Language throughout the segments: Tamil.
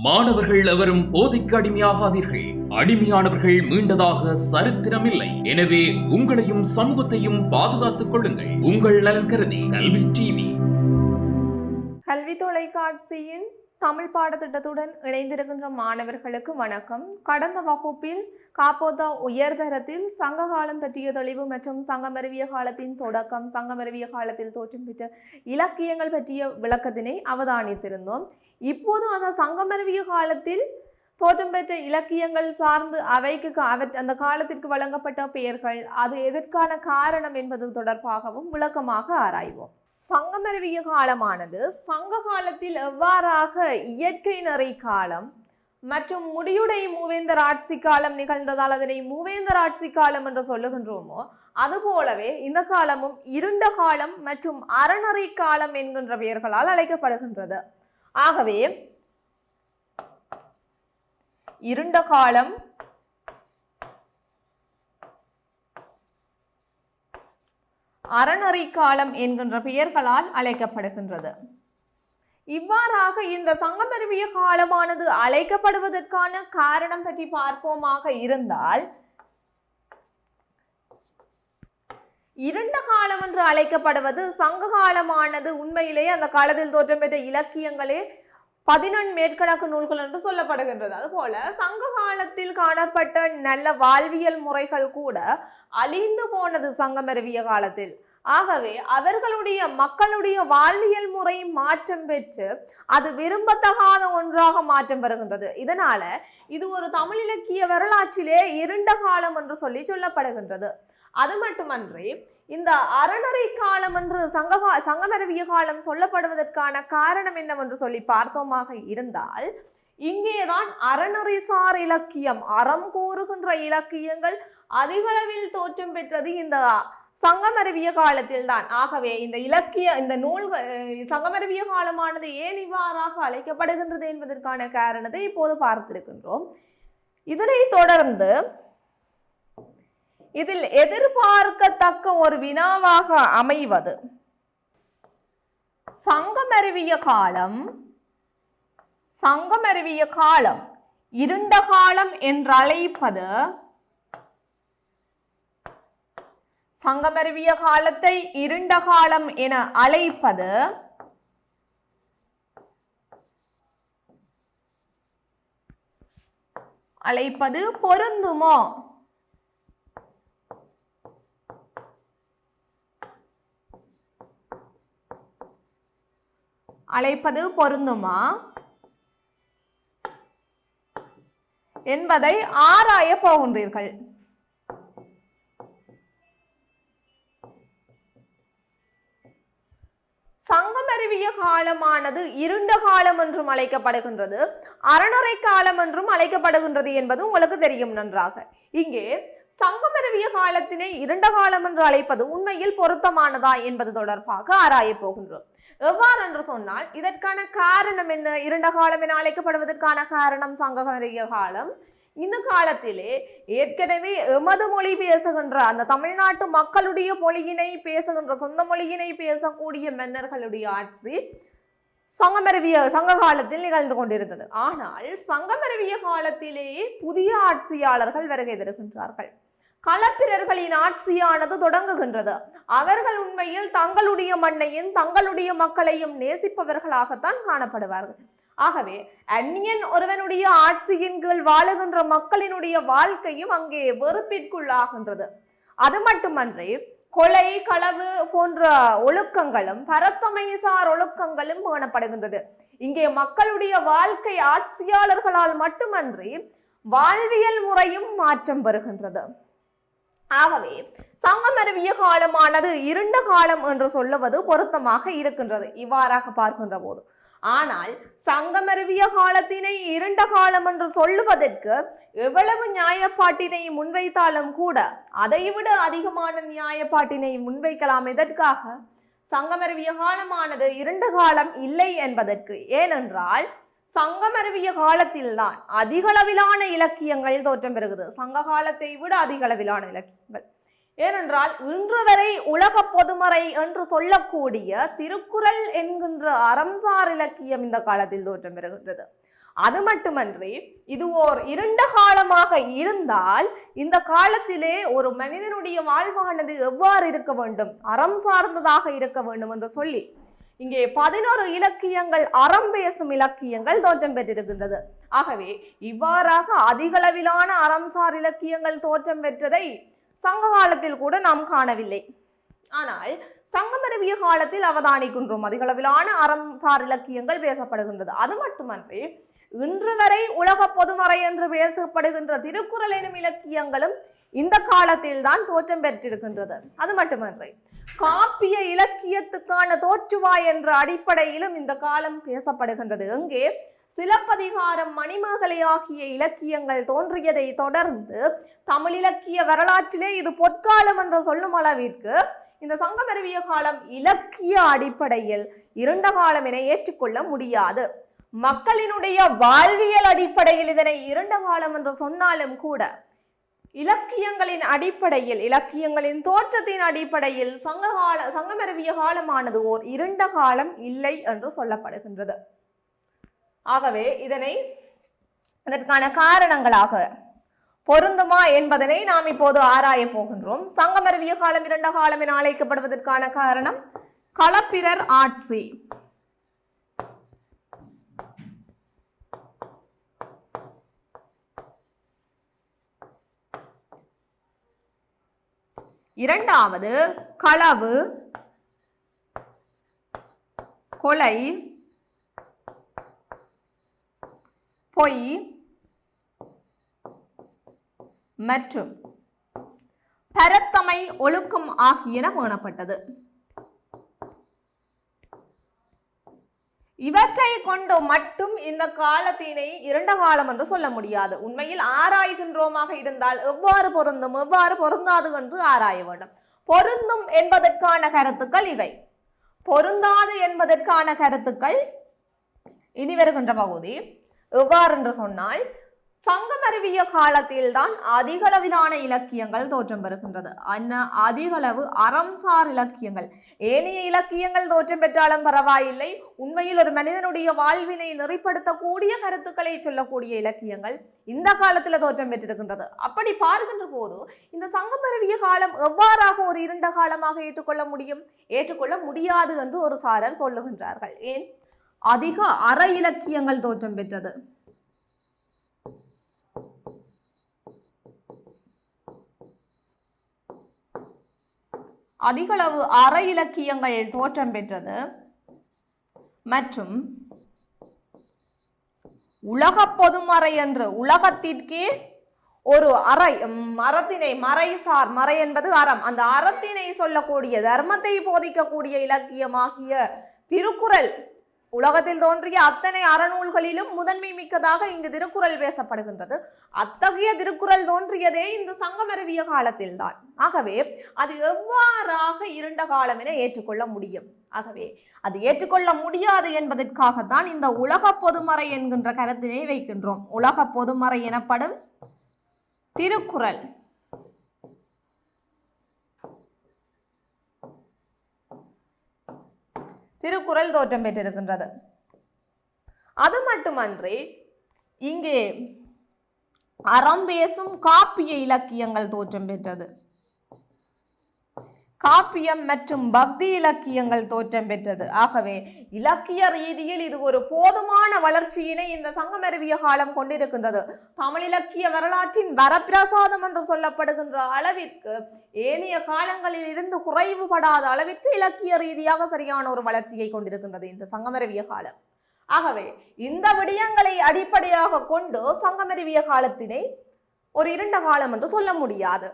மாணவர்கள் எவரும் போதைக்கு அடிமையாகாதீர்கள். அடிமையானவர்கள் மீண்டதாக சரித்திரமில்லை. எனவே உங்களையும் சமூகத்தையும் பாதுகாத்துக் கொள்ளுங்கள். உங்கள் நலன் கருதி கல்வி டிவி. கல்வி தொலைக்காட்சியின் தமிழ் பாடத்திட்டத்துடன் இணைந்திருக்கின்ற மாணவர்களுக்கு வணக்கம். கடந்த வகுப்பில் காப்போதா உயர்தரத்தில் சங்ககாலம் பற்றிய தெளிவு மற்றும் சங்கமருவிய காலத்தின் தொடக்கம், சங்கமருவிய காலத்தில் தோற்றம் பெற்ற இலக்கியங்கள் பற்றிய விளக்கத்தினை அவதானித்திருந்தோம். இப்போது அந்த சங்கமருவிய காலத்தில் தோற்றம் பெற்ற இலக்கியங்கள் சார்ந்து அந்த காலத்திற்கு வழங்கப்பட்ட பெயர்கள், அது எதற்கான காரணம் என்பது தொடர்பாகவும் விளக்கமாக ஆராய்வோம். சங்கமருவிய காலமானது சங்க காலத்தில் எவ்வாறாக இயற்கை நிறை காலம் மற்றும் முடியுடை மூவேந்தர் ஆட்சி காலம் நிகழ்ந்ததால் அதனை மூவேந்தர் ஆட்சி காலம் என்று சொல்லுகின்றோமோ, அதுபோலவே இந்த காலமும் இருண்ட காலம் மற்றும் அறநெறி காலம் என்கின்ற பெயர்களால் அழைக்கப்படுகின்றது. ஆகவே இருண்ட காலம், அறநெறி காலம் என்கின்ற பெயர்களால் அழைக்கப்படுகின்றது. இவ்வாறாக இந்த சங்கமருவிய காலமானது அழைக்கப்படுவதற்கான காரணம் பற்றி பார்ப்போமாக இருந்தால், இருண்ட காலம் என்று அழைக்கப்படுவது சங்க காலமானது உண்மையிலேயே அந்த காலத்தில் தோற்றம் பெற்ற இலக்கியங்களே 11 மேற்கணக்கு நூல்கள் என்று சொல்லப்படுகின்றது. அதுபோல சங்க காலத்தில் காணப்பட்ட நல்ல வாழ்வியல் முறைகள் கூட அழிந்து போனது சங்கமருவிய காலத்தில். ஆகவே அவர்களுடைய மக்களுடைய வாழ்வியல் முறை மாற்றம் பெற்று அது விரும்பத்தகாத ஒன்றாக மாற்றம் பெறுகின்றது. இதனால இது ஒரு தமிழ் இலக்கிய வரலாற்றிலே இருண்ட காலம் என்று சொல்லப்படுகின்றது. அது மட்டுமன்றி இந்த அறநெறி காலம் என்று சங்கமருவிய காலம் சொல்லப்படுவதற்கான காரணம் என்னவென்று சொல்லி பார்த்தோமாக இருந்தால், இங்கேதான் அறநெறிசார் இலக்கியம், அறம் கூறுகின்ற இலக்கியங்கள் அதிகளவில் தோற்றம் பெற்றது இந்த சங்கமருவிய காலத்தில் தான். ஆகவே இந்த நூல்கள் சங்கமருவிய காலமானது ஏன் இவ்வாறாக அழைக்கப்படுகின்றது என்பதற்கான காரணத்தை இப்போது பார்த்திருக்கின்றோம். இதனை தொடர்ந்து இதில் எதிர்பார்க்கத்தக்க ஒரு வினாவாக அமைவது, சங்கமருவிய காலம் இருண்ட காலம் என்றழைப்பது, சங்கமருவிய காலத்தை இருண்ட காலம் என அழைப்பது பொருந்துமோ? அழைப்பது பொருந்துமா என்பதை ஆராய போகின்றீர்கள். சங்கமருவிய காலமானது இருண்ட காலம் என்றும் அழைக்கப்படுகின்றது, அறநெறி காலம் என்றும் அழைக்கப்படுகின்றது என்பது உங்களுக்கு தெரியும் நன்றாக. இங்கே சங்கமருவிய காலத்தினை இருண்ட காலம் என்று அழைப்பது உண்மையில் பொருத்தமானதா என்பது தொடர்பாக ஆராய போகின்றோம். எவ்வாறு என்று சொன்னால், இதற்கான காரணம் என்ன? இருண்ட காலம் என அழைக்கப்படுவதற்கான காரணம் சங்கமருவிய காலம். இந்த காலத்திலே ஏற்கனவே எமது மொழி பேசுகின்ற அந்த தமிழ்நாட்டு மக்களுடைய மொழியினை பேசுகின்ற சொந்த மொழியினை பேசக்கூடிய மன்னர்களுடைய ஆட்சி சங்க காலத்தில் நிகழ்ந்து கொண்டிருந்தது. ஆனால் சங்கமருவிய காலத்திலேயே புதிய ஆட்சியாளர்கள் வருகை தருகின்றார்கள். களப்பிரர்களின் ஆட்சியானது தொடங்குகின்றது. அவர்கள் உண்மையில் தங்களுடைய மண்ணையும் தங்களுடைய மக்களையும் நேசிப்பவர்களாகத்தான் காணப்படுவார்கள். ஆகவே அந்நியன் ஒருவனுடைய ஆட்சியின் கீழ் வாழுகின்ற மக்களினுடைய வாழ்க்கையும் அங்கே வெறுப்பிற்குள்ளாகின்றது. அது மட்டுமன்றி கொலை, களவு போன்ற ஒழுக்கங்களும் பரத்தமைசார் ஒழுக்கங்களும் பேணப்படுகின்றது. இங்கே மக்களுடைய வாழ்க்கை ஆட்சியாளர்களால் மட்டுமன்றி வாழ்வியல் முறையும் மாற்றம் பெறுகின்றது. ஆகவே சங்கமருவிய காலமானது இருண்ட காலம் என்று சொல்லுவது பொருத்தமாக இருக்கின்றது இவ்வாறாக பார்க்கின்ற போது. ஆனால் சங்கமருவிய காலத்தினை இருண்ட காலம் என்று சொல்லுவதற்கு எவ்வளவு நியாயப்பாட்டினை முன்வைத்தாலும் கூட அதைவிட அதிகமான நியாயப்பாட்டினை முன்வைக்கலாம். எதற்காக? சங்கமருவிய காலமானது இருண்ட காலம் இல்லை என்பதற்கு. ஏனென்றால் சங்கமருவிய காலத்தில்தான் அதிகளவிலான இலக்கியங்கள் தோற்றம் பெறுகிறது. சங்க காலத்தை விட அதிகளவிலான இலக்கியங்கள். ஏனென்றால் இன்று வரை உலக பொதுமறை என்று சொல்லக்கூடிய திருக்குறள் என்கின்ற அறம்சார் இலக்கியம் இந்த காலத்தில் தோற்றம் பெறுகின்றது. அது மட்டுமன்றி இது ஓர் இருண்ட காலமாக இருந்தால் இந்த காலத்திலே ஒரு மனிதனுடைய வாழ்வானது எவ்வாறு இருக்க வேண்டும், அறம் சார்ந்ததாக இருக்க வேண்டும் என்று சொல்லி இங்கே 11 இலக்கியங்கள் அறம் பேசும் இலக்கியங்கள் தோற்றம் பெற்றிருக்கின்றது. ஆகவே இவ்வாறாக அதிகளவிலான அறம்சார் இலக்கியங்கள் தோற்றம் பெற்றதை சங்க காலத்தில் கூட நாம் காணவில்லை. ஆனால் சங்கமருவிய காலத்தில் அவதானிக்கின்றோம் அதிகளவிலான அறம்சார் இலக்கியங்கள் பேசப்படுகின்றது. அது மட்டுமன்றி இன்று வரை உலக பொதுமறை என்று பேசப்படுகின்ற திருக்குறள் எனும் இலக்கியங்களும் இந்த காலத்தில் தான் தோற்றம் பெற்றிருக்கின்றது. அது மட்டுமன்றி காப்பிய இலக்கியத்துக்கான தோற்றுவாய் என்ற அடிப்படையிலும் இந்த காலம் பேசப்படுகின்றது. எங்கே சிலப்பதிகாரம், மணிமேகலை ஆகிய இலக்கியங்கள் தோன்றியதை தொடர்ந்து தமிழ் இலக்கிய வரலாற்றிலே இது பொற்காலம் என்று சொல்லும் அளவிற்கு இந்த சங்கமருவிய காலம் இலக்கிய அடிப்படையில் இருண்ட காலம் என ஏற்றுக்கொள்ள முடியாது. மக்களினுடைய வாழ்வியல் அடிப்படையில் இதனை இருண்ட காலம் என்று சொன்னாலும் கூட இலக்கியங்களின் அடிப்படையில், இலக்கியங்களின் தோற்றத்தின் அடிப்படையில் சங்கமருவிய காலமானது ஓர் இருண்ட காலம் இல்லை என்று சொல்லப்படுகின்றது. ஆகவே இதற்கான காரணங்களாக பொருந்துமா என்பதனை நாம் இப்போது ஆராய போகின்றோம். சங்கமருவிய காலம் இருண்ட காலம் என அழைக்கப்படுவதற்கான காரணம் களப்பிரர் ஆட்சி. இரண்டாவது களவு, கொலை, பொய் மற்றும் பரத்தமை ஒழுக்கம் ஆகியன பேணப்பட்டது. இவற்றை கொண்டு மட்டும் இந்த காலத்தினை இருண்ட காலம் என்று சொல்ல முடியாது. உண்மையில் ஆராய்கின்றோமாக இருந்தால் எவ்வாறு பொருந்தும் எவ்வாறு பொருந்தாது என்று ஆராய வேண்டும். பொருந்தும் என்பதற்கான கருத்துக்கள் இவை, பொருந்தாது என்பதற்கான கருத்துக்கள் இனி வருகின்ற பகுதி. எவ்வாறு என்று சொன்னால் சங்கமருவிய காலத்தில் தான் அதிகளவிலான இலக்கியங்கள் தோற்றம் பெறுகின்றது. அதிகளவு அறம்சார் இலக்கியங்கள், ஏனைய இலக்கியங்கள் தோற்றம் பெற்றாலும் பரவாயில்லை, உண்மையில் ஒரு மனிதனுடைய வாழ்வினை நெறிப்படுத்தக்கூடிய கருத்துக்களை சொல்லக்கூடிய இலக்கியங்கள் இந்த காலத்துல தோற்றம் பெற்றிருக்கின்றது. அப்படி பார்க்கின்ற போது இந்த சங்கமருவிய காலம் எவ்வாறாக ஒரு இருண்ட காலமாக ஏற்றுக்கொள்ள முடியாது என்று ஒரு சாரர் சொல்லுகின்றார்கள். ஏன்? அதிக அற இலக்கியங்கள் தோற்றம் பெற்றது. அதிகளவு அற இலக்கியங்கள் தோற்றம் பெற்றது மற்றும் உலக பொதுமறை என்று உலகத்திற்கே ஒரு மரத்தினை மறை என்பது அறம், அந்த அறத்தினை சொல்லக்கூடிய தர்மத்தை போதிக்கக்கூடிய இலக்கியமாகிய திருக்குறள் உலகத்தில் தோன்றிய அத்தனை அறநூல்களிலும் முதன்மை மிக்கதாக இங்கு திருக்குறள் பேசப்படுகின்றது. அத்தகைய திருக்குறள் தோன்றியதே இந்த சங்கமருவிய காலத்தில் தான். ஆகவே அது எவ்வாறாக இருண்ட காலம் என ஏற்றுக்கொள்ள முடியும்? ஆகவே அது ஏற்றுக்கொள்ள முடியாது என்பதற்காகத்தான் இந்த உலக பொதுமறை என்கின்ற கருத்தினை வைக்கின்றோம். உலக பொதுமறை எனப்படும் திருக்குறள் தோற்றம் பெற்றிருக்கின்றது. அது மட்டுமன்றி இங்கே அறம் பேசும் காப்பிய இலக்கியங்கள் தோற்றம் பெற்றது. காப்பியம் மற்றும் பக்தி இலக்கியங்கள் தோற்றம் பெற்றது. ஆகவே இலக்கிய ரீதியில் இது ஒரு போதுமான வளர்ச்சியினை இந்த சங்கமருவிய காலம் கொண்டிருக்கின்றது. தமிழ் இலக்கிய வரலாற்றின் வரப்பிரசாதம் என்று சொல்லப்படுகின்ற அளவிற்கு ஏனைய காலங்களில் இருந்து குறைவுபடாத அளவிற்கு இலக்கிய ரீதியாக சரியான ஒரு வளர்ச்சியை கொண்டிருக்கின்றது இந்த சங்கமருவிய காலம். ஆகவே இந்த விடயங்களை அடிப்படையாக கொண்டு சங்கமருவிய காலத்தினை ஒரு இருண்ட காலம் என்று சொல்ல முடியாது.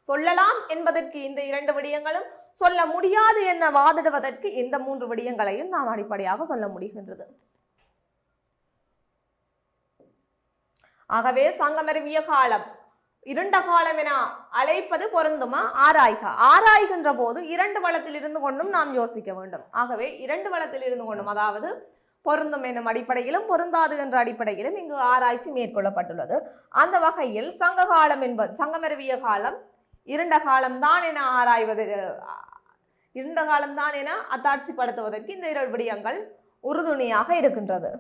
சொல்லலாம் என்பதற்கு இந்த 2 விடயங்களும், சொல்ல முடியாது என வாதிடுவதற்கு இந்த 3 விடயங்களையும் நாம் அடிப்படையாக சொல்ல முடிகின்றது. ஆகவே சங்கமருவிய காலம் இருண்ட காலம் என அழைப்பது பொருந்துமா? ஆராய்கின்ற போது 2 வளத்தில் இருந்து கொண்டும் நாம் யோசிக்க வேண்டும். ஆகவே 2 வளத்தில் இருந்து கொண்டும், அதாவது பொருந்தும் என்னும் அடிப்படையிலும் பொருந்தாது என்ற அடிப்படையிலும் இங்கு ஆராய்ச்சி மேற்கொள்ளப்பட்டுள்ளது. அந்த வகையில் சங்ககாலம் என்பது சங்கமருவிய காலம் இருண்ட காலம்தான் என இருண்ட காலம்தான் என அத்தாட்சிப்படுத்துவதற்கு இந்த 2 விடயங்கள் உறுதுணையாக இருக்கின்றது.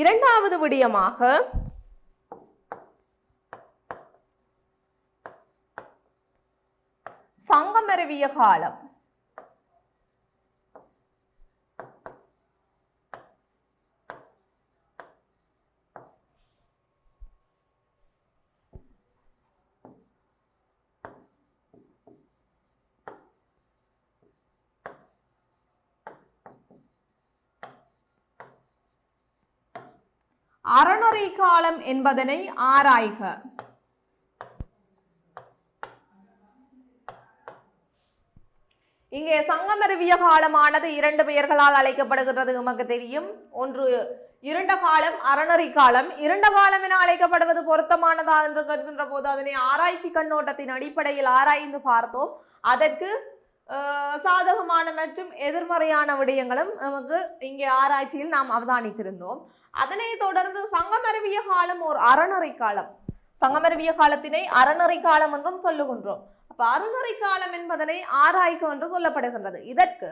இரண்டாவது விடயமாக சங்கமருவிய காலம். அறநெறி காலம் என்பதனை ஆராய்க. இங்கே சங்கமருவிய காலமானது இரண்டு பெயர்களால் அழைக்கப்படுகின்றது நமக்கு தெரியும். ஒன்று இருண்ட காலம், அறநெறி காலம். இருண்ட காலம் என அழைக்கப்படுவது பொருத்தமானதா என்று கேட்கின்ற போது அதனை ஆராய்ச்சி கண்ணோட்டத்தின் அடிப்படையில் ஆராய்ந்து பார்த்தோம். அதற்கு சாதகமான மற்றும் எதிர்மறையான விடயங்களும் நமக்கு இங்கே ஆராய்ச்சியில் நாம் அவதானித்திருந்தோம். அதனை தொடர்ந்து சங்கமருவிய காலம் ஒரு அறநெறி காலம். சங்கமருவிய காலத்தினை அறநெறி காலம் என்றும் சொல்லுகின்றோம். அப்ப அறநெறி காலம் என்பதனை ஆராய்க என்று சொல்லப்படுகின்றது. இதற்கு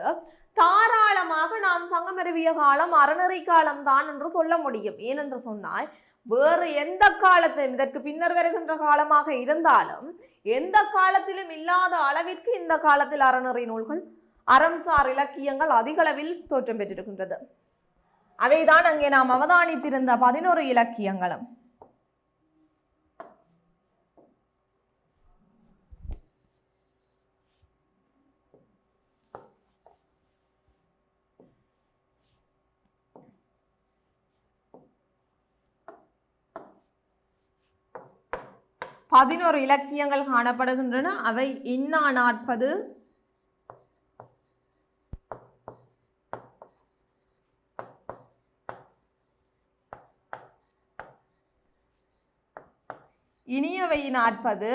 தாராளமாக நாம் சங்கமருவிய காலம் அறநெறி காலம் தான் என்று சொல்ல முடியும். ஏனென்று சொன்னால் வேறு எந்த காலத்திலும் இதற்கு பின்னர் வருகின்ற காலமாக இருந்தாலும் எந்த காலத்திலும் இல்லாத அளவிற்கு இந்த காலத்தில் அறநெறி நூல்கள், அறம்சார் இலக்கியங்கள் அதிக அளவில் தோற்றம் பெற்றிருக்கின்றது. அவைதான் அங்கே நாம் அவதானித்திருந்த 11 இலக்கியங்களும். பதினோரு இலக்கியங்கள் காணப்படுகின்றன. அவை இன்னா 40, இனியவை 40,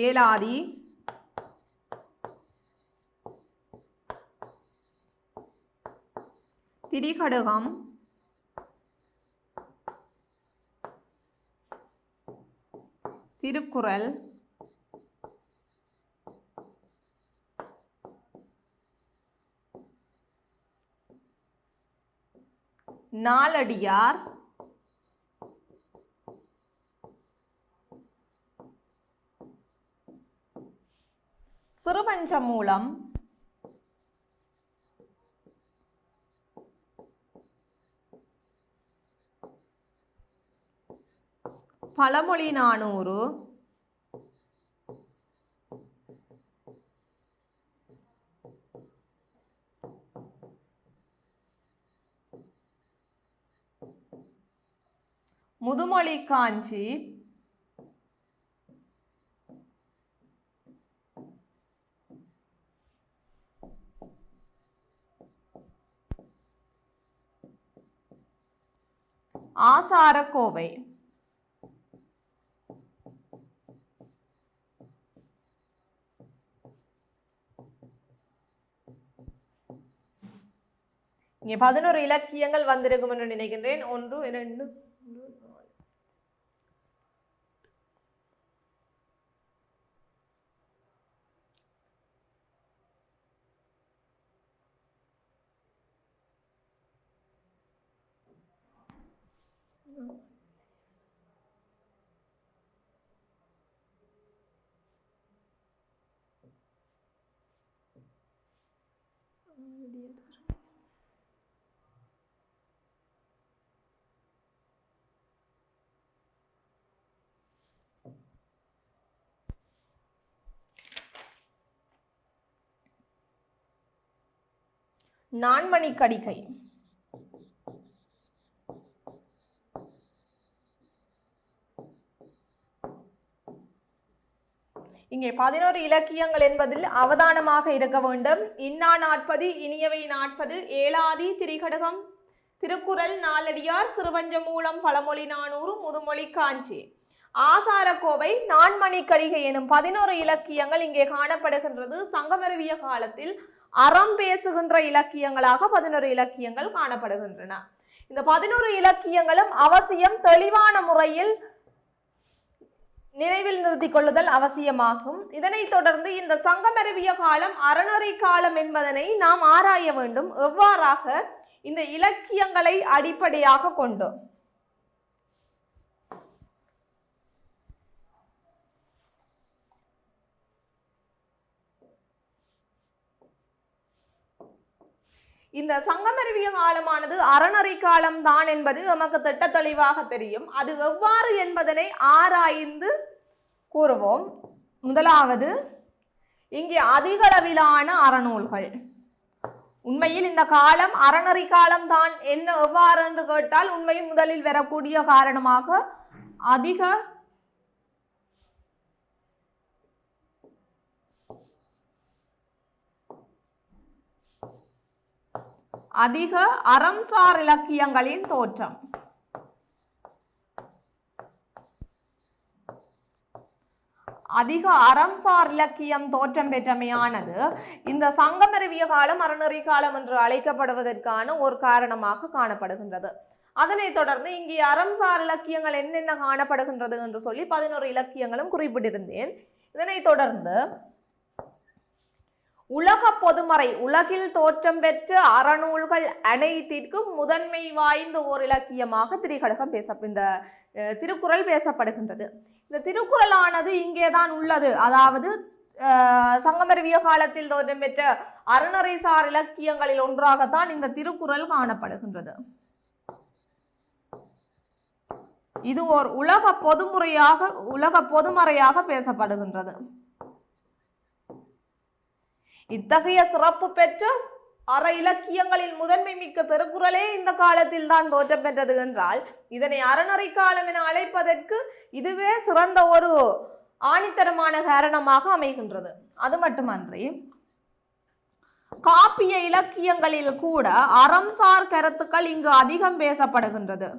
ஏலாதி, திரிகடுகம், திருக்குறள், நாலடியார், சிறுபஞ்சமூலம், பழமொழி 400, முதுமொழி காஞ்சி, ஆசாரக்கோவை. இங்கே 11 இலக்கியங்கள் வந்திருக்கும் என்று நினைக்கின்றேன். 1, 2, 3, நான்மணிக்கடிகை, இங்கே 11 இலக்கியங்கள் என்பதில் அவதானமாக இருக்க வேண்டும். இன்னா 40, இனியவை 40, ஏலாதி, திரிகடுகம், திருக்குறள், நாலடியார், சிறுபஞ்சமூலம், பழமொழி 400, முதுமொழி காஞ்சி, ஆசாரக்கோவை, நான்மணிக்கடிகை எனும் 11 இலக்கியங்கள் இங்கே காணப்படுகின்றது. சங்கமருவிய காலத்தில் அறம் பேசுகின்ற இலக்கியங்களாக 11 இலக்கியங்கள் காணப்படுகின்றன. இந்த 11 இலக்கியங்களும் அவசியம் தெளிவான முறையில் நினைவில் நிறுத்திக் கொள்ளுதல் அவசியமாகும். இதனைத் தொடர்ந்து இந்த சங்கமருவிய காலம் அறநெறி காலம் என்பதனை நாம் ஆராய வேண்டும். எவ்வாறாக இந்த இலக்கியங்களை அடிப்படையாக கொண்டு இந்த சங்கமருவிய காலமானது அறநெறி காலம் தான் என்பது நமக்கு திட்ட தெளிவாக தெரியும். அது எவ்வாறு என்பதனை ஆராய்ந்து கூறுவோம். முதலாவது, இங்கே அதிகளவிலான அறநூல்கள். உண்மையில் இந்த காலம் அறநெறி காலம் தான் என்ன எவ்வாறு என்று கேட்டால் உண்மையில் முதலில் வரக்கூடிய காரணமாக அதிக அறம்சார் இலக்கியங்களின் தோற்றம். அதிக அறம்சார் இலக்கியம் தோற்றம் பெற்றமையானது இந்த சங்கமருவிய காலம் அறநெறி காலம் என்று அழைக்கப்படுவதற்கான ஒரு காரணமாக காணப்படுகின்றது. அதனைத் தொடர்ந்து இங்கே அறம்சார் இலக்கியங்கள் என்னென்ன காணப்படுகின்றது என்று சொல்லி 11 இலக்கியங்களும் குறிப்பிட்டிருந்தேன். இதனைத் தொடர்ந்து உலக பொதுமறை, உலகில் தோற்றம் பெற்ற அறநூல்கள் அனைத்திற்கும் முதன்மை வாய்ந்த ஓர் இலக்கியமாக இந்த திருக்குறள் பேசப்படுகின்றது. இந்த திருக்குறளானது இங்கேதான் உள்ளது. அதாவது சங்கமருவிய காலத்தில் தோற்றம் பெற்ற அறநெறிசார் இலக்கியங்களில் ஒன்றாகத்தான் இந்த திருக்குறள் காணப்படுகின்றது. இது ஓர் உலக பொதுமறையாக பேசப்படுகின்றது. இத்தகைய சிறப்பு பெற்ற அற இலக்கியங்களில் முதன்மை மிக்க திருக்குறளே இந்த காலத்தில் தான் தோற்றம் பெற்றது என்றால் இதனை அறநெறி காலம் என அழைப்பதற்கு இதுவே சிறந்த ஒரு ஆணித்தரமான காரணமாக அமைகின்றது. அது மட்டுமன்றி காப்பிய இலக்கியங்களில் கூட அறம்சார் கருத்துக்கள் இங்கு அதிகம் பேசப்படுகின்றது.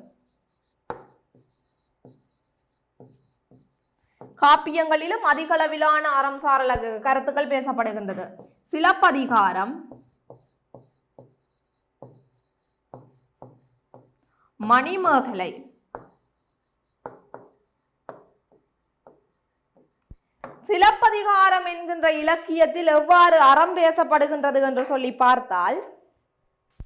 காப்பியங்களிலும் அதிகளவிலான அறம்சார் கருத்துக்கள் பேசப்படுகின்றது. சிலப்பதிகாரம், மணிமேகலை, சிலப்பதிகாரம் என்கின்ற இலக்கியத்தில் எவ்வாறு அறம் பேசப்படுகின்றது என்று சொல்லி பார்த்தால்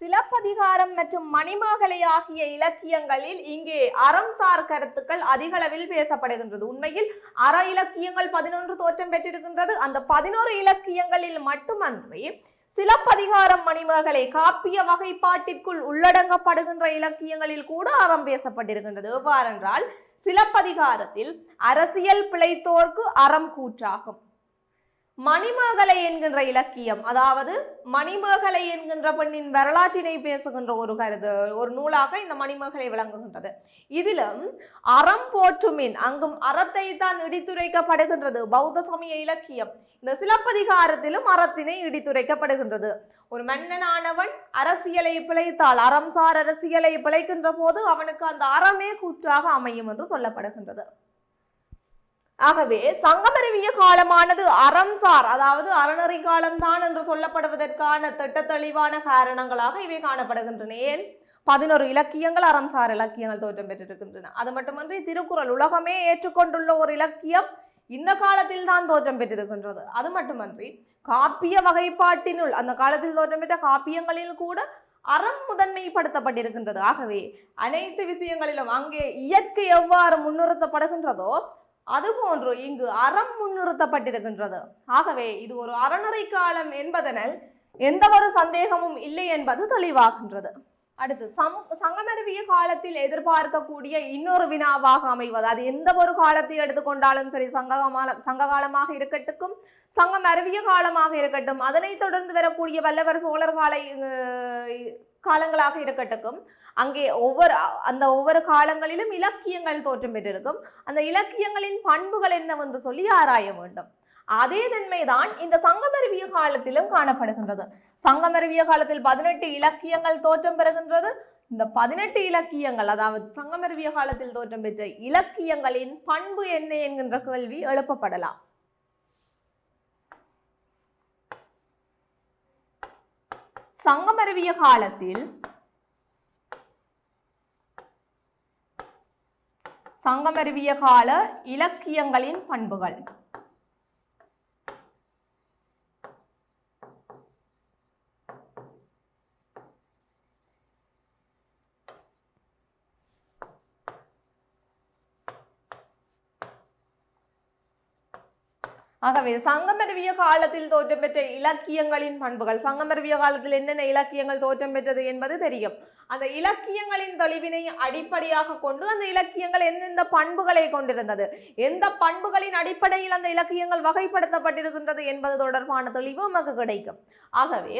சிலப்பதிகாரம் மற்றும் மணிமேகலை ஆகிய இலக்கியங்களில் இங்கே அறம்சார் கருத்துக்கள் அதிகளவில் பேசப்படுகின்றது. உண்மையில் அற இலக்கியங்கள் 11 தோற்றம் பெற்றிருக்கின்றது. அந்த 11 இலக்கியங்களில் மட்டுமன்றி சிலப்பதிகாரம், மணிமேகலை காப்பிய வகைப்பாட்டிற்குள் உள்ளடங்கப்படுகின்ற இலக்கியங்களில் கூட அறம் பேசப்பட்டிருக்கின்றது. எவ்வாறென்றால் சிலப்பதிகாரத்தில் அரசியல் பிழைத்தோர்க்கு அறம் கூற்றாகும். மணிமேகலை என்கின்ற இலக்கியம், அதாவது மணிமேகலை என்கின்ற பெண்ணின் வரலாற்றினை பேசுகின்ற ஒரு நூலாக இந்த மணிமேகலை விளங்குகின்றது. இதிலும் அறம் போற்றுமின், அங்கும் அறத்தை தான் இடித்துரைக்கப்படுகின்றது. பௌத்த சமய இலக்கியம். இந்த சிலப்பதிகாரத்திலும் அறத்தினை இடித்துரைக்கப்படுகின்றது. ஒரு மன்னனானவன் அரசியலை பிழைத்தால், அறம்சார் அரசியலை பிழைக்கின்ற போது அவனுக்கு அந்த அறமே கூற்றாக அமையும் என்று சொல்லப்படுகின்றது. ஆகவே சங்கமருவிய காலமானது அறம்சார், அதாவது அறநெறி காலம்தான் என்று சொல்லப்படுவதற்கான திட்ட தெளிவான காரணங்களாக இவை காணப்படுகின்றன. ஏன் 11 இலக்கியங்கள் அறம்சார் இலக்கியங்கள் தோற்றம் பெற்றிருக்கின்றன. அது மட்டுமன்றி திருக்குறள் உலகமே ஏற்றுக்கொண்டுள்ள ஒரு இலக்கியம் இந்த காலத்தில் தான் தோற்றம் பெற்றிருக்கின்றது. அது மட்டுமன்றி காப்பிய வகைப்பாட்டினுள் அந்த காலத்தில் தோற்றம் பெற்ற காப்பியங்களில் கூட அறம் முதன்மைப்படுத்தப்பட்டிருக்கின்றது. ஆகவே அனைத்து விஷயங்களிலும் அங்கே இயற்கை எவ்வாறு முன்னிறுத்தப்படுகின்றதோ அதுபோன்று இங்கு அறம் முன்னிறுத்தப்பட்டிருக்கின்றது. ஆகவே இது ஒரு அறநெறி காலம் என்பதனால் எந்த ஒரு சந்தேகமும் இல்லை என்பது தெளிவாகின்றது. அடுத்து சங்கமருவிய காலத்தில் எதிர்பார்க்கக்கூடிய இன்னொரு வினாவாக அமைவது, அது எந்த ஒரு காலத்தை எடுத்துக்கொண்டாலும் சரி, சங்க காலமாக இருக்கட்டும், சங்கமருவிய காலமாக இருக்கட்டும், அதனை தொடர்ந்து வரக்கூடிய வல்லவர் சோழர் காலங்களாக இருக்கட்டும், அங்கே ஒவ்வொரு காலங்களிலும் இலக்கியங்கள் தோற்றம் பெற்றிருக்கும். அந்த இலக்கியங்களின் பண்புகள் என்னவென்று சொல்லி ஆராய வேண்டும். அதே தன்மைதான் இந்த சங்கமருவிய காலத்திலும் காணப்படுகின்றது. சங்கமருவிய காலத்தில் 18 இலக்கியங்கள் தோற்றம் பெறுகின்றது. இந்த 18 இலக்கியங்கள், அதாவது சங்கமருவிய காலத்தில் தோற்றம் பெற்ற இலக்கியங்களின் பண்பு என்ன என்கின்ற கேள்வி எழுப்பப்படலாம். சங்கமருவிய காலத்தில் சங்கமருவிய கால இலக்கியங்களின் பண்புகள். ஆகவே சங்கமருவிய காலத்தில் தோற்றம் பெற்ற இலக்கியங்களின் பண்புகள், சங்கமருவிய காலத்தில் என்னென்ன இலக்கியங்கள் தோற்றம் பெற்றது என்பது தெரியும். அந்த இலக்கியங்களின் தெளிவினை அடிப்படையாக கொண்டு அந்த இலக்கியங்கள் எந்தெந்த பண்புகளை கொண்டிருந்தது, எந்த பண்புகளின் அடிப்படையில் அந்த இலக்கியங்கள் வகைப்படுத்தப்பட்டிருக்கின்றது என்பது தொடர்பான தெளிவு நமக்கு கிடைக்கும். ஆகவே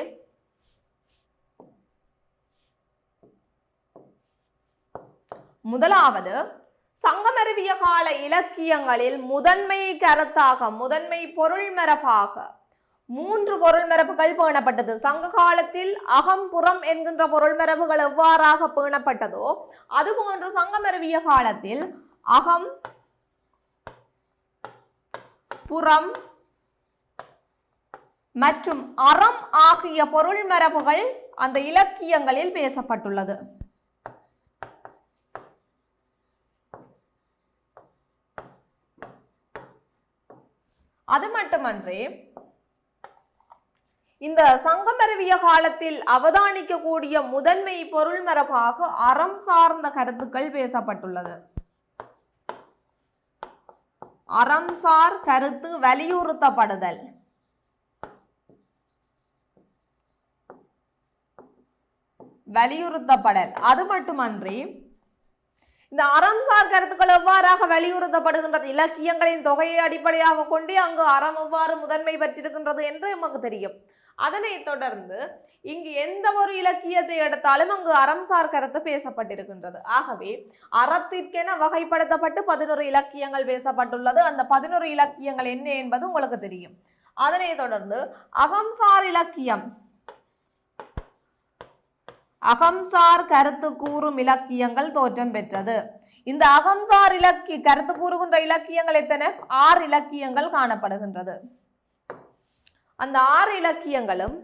முதலாவது, சங்கமருவிய கால இலக்கியங்களில் முதன்மை கருத்தாக, முதன்மை பொருள் மரபாக 3 பொருள் மரபுகள் பேணப்பட்டது. சங்க காலத்தில் அகம் புறம் என்கின்ற பொருள் மரபுகள் எவ்வாறாக பேணப்பட்டதோ அதுபோன்று சங்கமருவிய காலத்தில் அகம் புறம் மற்றும் அறம் ஆகிய பொருள் மரபுகள் அந்த இலக்கியங்களில் பேசப்பட்டுள்ளது. அது மட்டுமன்றி இந்த சங்கமருவிய காலத்தில் அவதானிக்கக்கூடிய முதன்மை பொருள் மரபாக அறம் சார்ந்த கருத்துக்கள் பேசப்பட்டுள்ளது. அறம் சார் கருத்து வலியுறுத்தப்படுதல், வலியுறுத்தப்படல். அது மட்டுமன்றி இந்த அறம்சார் கருத்துக்கள் எவ்வாறாக வலியுறுத்தப்படுகின்றது, இலக்கியங்களின் தொகையை அடிப்படையாக கொண்டே அங்கு அறம் எவ்வாறு முதன்மை பெற்றிருக்கின்றது என்று நமக்கு தெரியும். அதனை தொடர்ந்து இங்கு எந்த ஒரு இலக்கியத்தை எடுத்தாலும் அங்கு அறம்சார் கருத்து பேசப்பட்டிருக்கின்றது. ஆகவே அறத்திற்கென வகைப்படுத்தப்பட்டு 11 இலக்கியங்கள் பேசப்பட்டுள்ளது. அந்த 11 இலக்கியங்கள் என்ன என்பது உங்களுக்கு தெரியும். அதனை தொடர்ந்து அகம்சார் இலக்கியம், அகம்சார் கருத்து கூறும் இலக்கியங்கள் தோற்றம் பெற்றது. இந்த அகம்சார் கருத்து கூறுகின்ற இலக்கியங்கள் எத்தனை? 6 இலக்கியங்கள் காணப்படுகின்றது. அந்த 6 இலக்கியங்களும்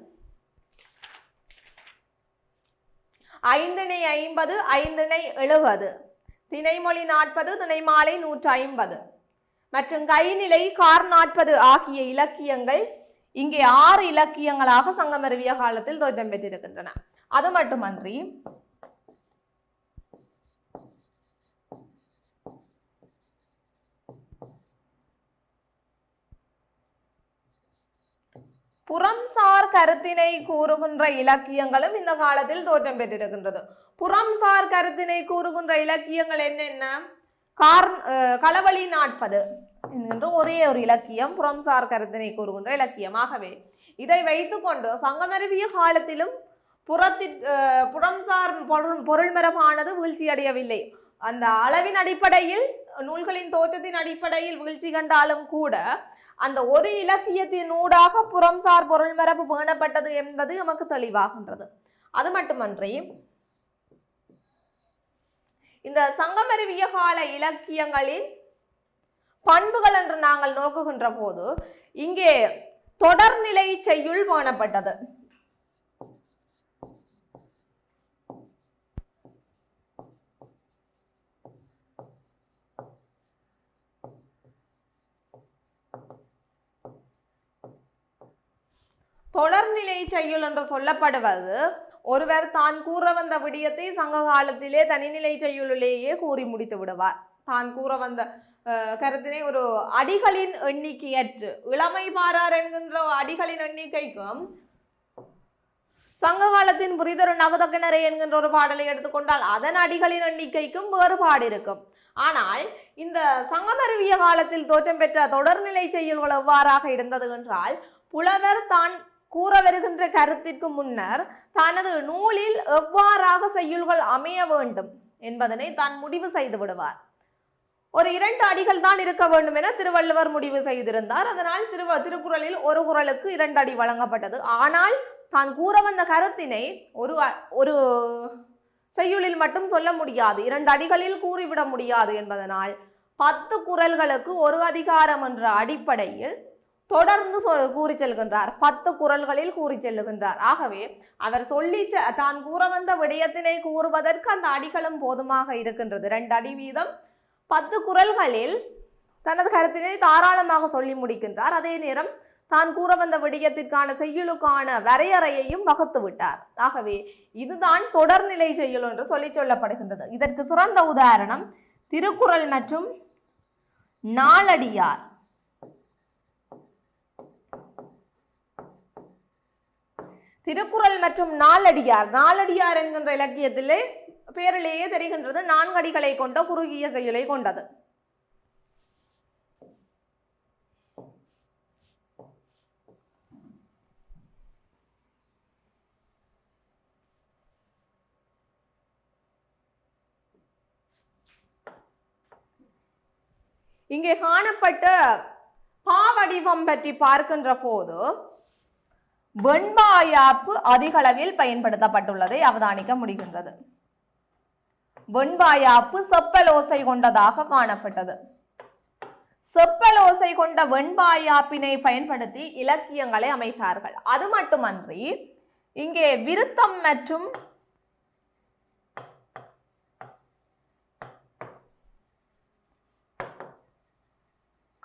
5 50 5 70, திணைமொழி 40, திணைமாலை 150 மற்றும் கைநிலை கார் 40 ஆகிய இலக்கியங்கள் இங்கே 6 இலக்கியங்களாக சங்கமருவிய காலத்தில் தோற்றம் பெற்றிருக்கின்றன. அது மட்டுமன்றி புறம்சார் கருத்தினை கூறுகின்ற இலக்கியங்களும் இந்த காலத்தில் தோற்றம் பெற்றிருக்கின்றது. புறம்சார் கருத்தினை கூறுகின்ற இலக்கியங்கள் என்னென்ன? களவழி 40 என்கின்ற ஒரே ஒரு இலக்கியம் புறம்சார் கருத்தினை கூறுகின்ற இலக்கியம். ஆகவே இதை வைத்துக்கொண்டு சங்கமருவிய காலத்திலும் புறம்சார் பொருள் மரபானது வீழ்ச்சி அடையவில்லை. அந்த அளவின் அடிப்படையில், நூல்களின் தோற்றத்தின் அடிப்படையில் வீழ்ச்சி கண்டாலும் கூட அந்த ஒரு இலக்கியத்தின் ஊடாக புறம்சார் பொருள் மரபு பேணப்பட்டது என்பது நமக்கு தெளிவாகின்றது. அது மட்டுமன்றி இந்த சங்கமருவிய கால இலக்கியங்களின் பண்புகள் என்று நாங்கள் நோக்குகின்ற போது இங்கே தொடர்நிலை செய்யுள் பேணப்பட்டது. தொடர்நிலை செய்யுள் என்று சொல்லப்படுவது ஒருவர் தான் கூற வந்த விடயத்தை சங்க காலத்திலே தனிநிலை செய்யுளிலேயே கூறி முடித்து விடுவார். தான் கூற வந்த கருத்தினை ஒரு அடிகளின் எண்ணிக்கையற்று, இளமை பாரார் என்கின்ற அடிகளின் எண்ணிக்கைக்கும் சங்க காலத்தின் புரிதொரு நகுதக்கிணரை என்கின்ற ஒரு பாடலை எடுத்துக்கொண்டால் அதன் அடிகளின் எண்ணிக்கைக்கும் வேறுபாடு இருக்கும். ஆனால் இந்த சங்கமருவிய காலத்தில் தோற்றம் பெற்ற தொடர்நிலை செய்யுள்கள் எவ்வாறாக இருந்தது என்றால், புலவர் தான் கூற வருகின்ற கருத்திற்கு முன்னர் தனது நூலில் எவ்வாறாக செய்யுள்கள் அமைய வேண்டும் என்பதனை தான் முடிவு செய்து விடுவார். ஒரு 2 அடிகள் தான் இருக்க வேண்டும் என திருவள்ளுவர் முடிவு செய்திருந்தார். அதனால் திருக்குறளில் ஒரு குறளுக்கு 2 அடி வழங்கப்பட்டது. ஆனால் தான் கூற வந்த கருத்தினை ஒரு செய்யுளில் மட்டும் சொல்ல முடியாது, 2 அடிகளில் கூறிவிட முடியாது என்பதனால் 10 குறள்களுக்கு 1 அதிகாரம் என்ற அடிப்படையில் தொடர்ந்து கூறி செல்கின்றார். 10 குறள்களில் கூறி செல்லுகின்றார். ஆகவே அவர் சொல்லி தான் கூற வந்த விடயத்தினை கூறுவதற்கு அந்த அடிகளும் போதுமாக இருக்கின்றது. 2 அடி வீதம் 10 குறள்களில் தனது கருத்தினை தாராளமாக சொல்லி முடிக்கின்றார். அதே நேரம் தான் கூற வந்த விடயத்திற்கான செய்யுளுக்கான வரையறையையும் வகுத்து விட்டார். ஆகவே இதுதான் தொடர்நிலை செய்யுள் என்று சொல்லப்படுகின்றது. இதற்கு சிறந்த உதாரணம் திருக்குறள் மற்றும் நாலடியார். திருக்குறள் மற்றும் நாலடியார் என்கின்ற இலக்கியத்திலே பேரிலேயே தெரிகின்றது 4 அடிகளை கொண்ட குறுகிய செய்யுளை கொண்டது. இங்கே காணப்பட்ட பாவடிவம் பற்றி பார்க்கின்ற போது வெண்பாயாப்பு அதிகளவில் பயன்படுத்தப்பட்டுள்ளதை அவதானிக்க முடிகின்றது. வெண்பாயாப்பு செப்பலோசை கொண்டதாக காணப்பட்டது. செப்பலோசை கொண்ட வெண்பாயாப்பினை பயன்படுத்தி இலக்கியங்களை அமைத்தார்கள். அது மட்டுமன்றி இங்கே விருத்தம் மற்றும்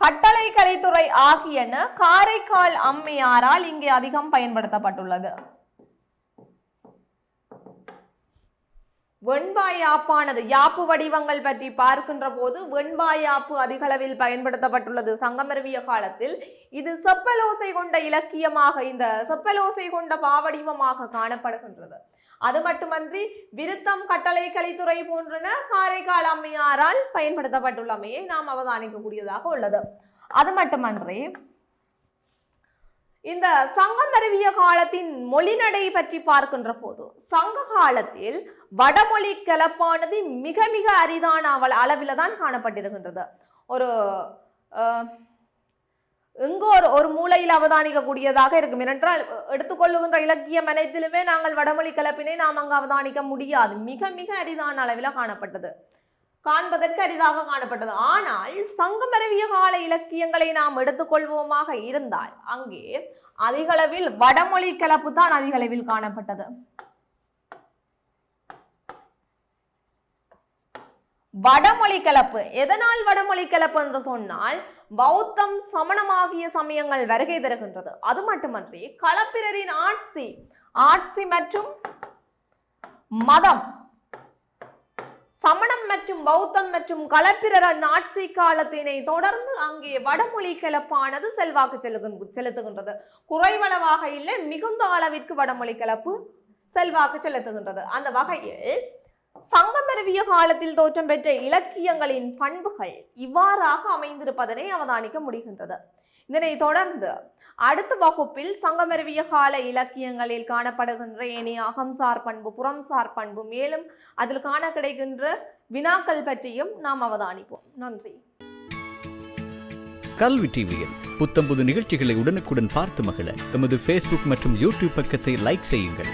கட்டளை கலைத்துறை ஆகியன காரைக்கால் அம்மையாரால் இங்கே அதிகம் பயன்படுத்தப்பட்டுள்ளது. வெண்பாயாப்பானது யாப்பு வடிவங்கள் பற்றி பார்க்கின்ற போது வெண்பாயாப்பு அதிகளவில் பயன்படுத்தப்பட்டுள்ளது சங்கமருவிய காலத்தில். இது செப்பலோசை கொண்ட இலக்கியமாக, இந்த செப்பலோசை கொண்ட பாவடிவமாக காணப்படுகின்றது. அது மட்டுமன்றி விருத்தம், கட்டளை கலைத்துறை போன்றன காரைக்கால் அம்மையாரால் பயன்படுத்தப்பட்டுள்ளமையை நாம் அவதானிக்கக்கூடியதாக உள்ளது. அது மட்டுமன்றி இந்த சங்கமருவிய காலத்தின் மொழிநடை பற்றி பார்க்கின்ற போது சங்க காலத்தில் வடமொழி கலப்பானது மிக மிக அரிதான அளவில தான் காணப்பட்டிருக்கின்றது. எங்கோ ஒரு மூலையில் அவதானிக்க கூடியதாக இருக்கும். ஏனென்றால் எடுத்துக்கொள்ளுகின்ற இலக்கியம் அனைத்திலுமே நாங்கள் வடமொழி கலப்பினை நாம் அங்கு அவதானிக்க முடியாது. மிக மிக அரிதான அளவில் காணப்பட்டது, காண்பதற்கு அரிதாக காணப்பட்டது. ஆனால் சங்கமருவிய கால இலக்கியங்களை நாம் எடுத்துக்கொள்வோமாக இருந்தால் அங்கே அதிகளவில் வடமொழி கலப்பு தான் அதிகளவில் காணப்பட்டது. வடமொழி கலப்பு. எதனால் வடமொழி கலப்பு என்று சொன்னால் பௌத்தம், சமணமாகிய சமயங்கள் வருகை தருகின்றது. அது மட்டுமன்றி களப்பிரரின் ஆட்சி மற்றும் மதம், சமணம் மற்றும் பௌத்தம் மற்றும் களப்பிரரின் ஆட்சி காலத்தினை தொடர்ந்து அங்கே வடமொழி கலப்பானது செல்வாக்கு செலுத்துகின்றது. குறைவளவாக இல்லை, மிகுந்த அளவிற்கு வடமொழி கலப்பு செல்வாக்கு செலுத்துகின்றது. அந்த வகையில் சங்கமருவிய காலத்தில் தோற்றம் பெற்ற இலக்கியங்களின் பண்புகள் இவ்வாறாக அமைந்திருப்பதனை அவதானிக்க முடிகின்றது. இதனை தொடர்ந்து அடுத்த வகுப்பில் சங்கமருவிய கால இலக்கியங்களில் காணப்படுகின்ற ஏனைய அகம்சார் பண்பு, புறம்சார் பண்பு, மேலும் அதில் காண கிடைக்கின்ற வினாக்கள் பற்றியும் நாம் அவதானிப்போம். நன்றி. கல்வி டிவியில் புத்தம்புது நிகழ்ச்சிகளை உடனுக்குடன் பார்த்து மகிழ எமது Facebook மற்றும் YouTube பக்கத்தை லைக் செய்யுங்கள்.